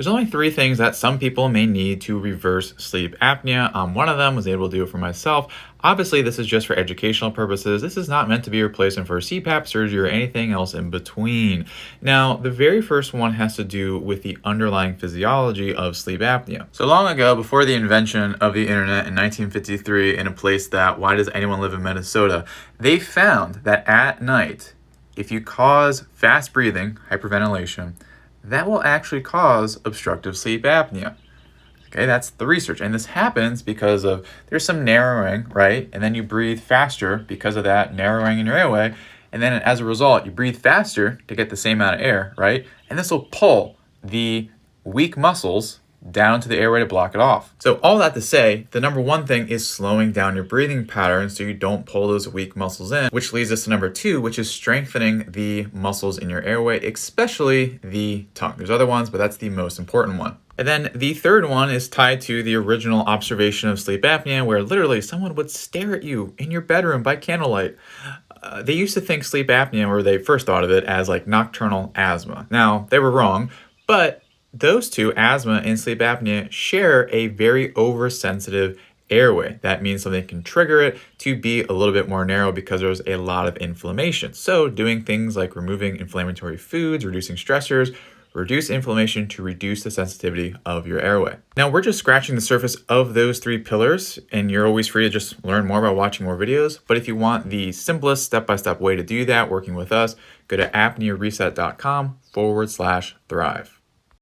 There's only three things that some people may need to reverse sleep apnea. One of them was able to do it for myself. Obviously, this is just for educational purposes. This is not meant to be a replacement for CPAP surgery or anything else in between. Now, the very first one has to do with the underlying physiology of sleep apnea. So long ago, before the invention of the internet in 1953, in a place that, why does anyone live in Minnesota, they found that at night, if you cause fast breathing, hyperventilation, that will actually cause obstructive sleep apnea. Okay, that's the research. And this happens because of there's some narrowing, right? And then you breathe faster because of that narrowing in your airway. And then as a result, you breathe faster to get the same amount of air, right? And this will pull the weak muscles down to the airway to block it off. So all that to say, the number one thing is slowing down your breathing pattern so you don't pull those weak muscles in, which leads us to number two, which is strengthening the muscles in your airway, especially the tongue. There's other ones, but that's the most important one. And then the third one is tied to the original observation of sleep apnea, where literally someone would stare at you in your bedroom by candlelight. They used to think sleep apnea, or they first thought of it as like nocturnal asthma. Now, they were wrong, but those two, asthma and sleep apnea, share a very oversensitive airway. That means something can trigger it to be a little bit more narrow because there's a lot of inflammation. So doing things like removing inflammatory foods, reducing stressors, reduce inflammation to reduce the sensitivity of your airway. Now, we're just scratching the surface of those three pillars, and you're always free to just learn more by watching more videos. But if you want the simplest step-by-step way to do that, working with us, go to apneareset.com/thrive.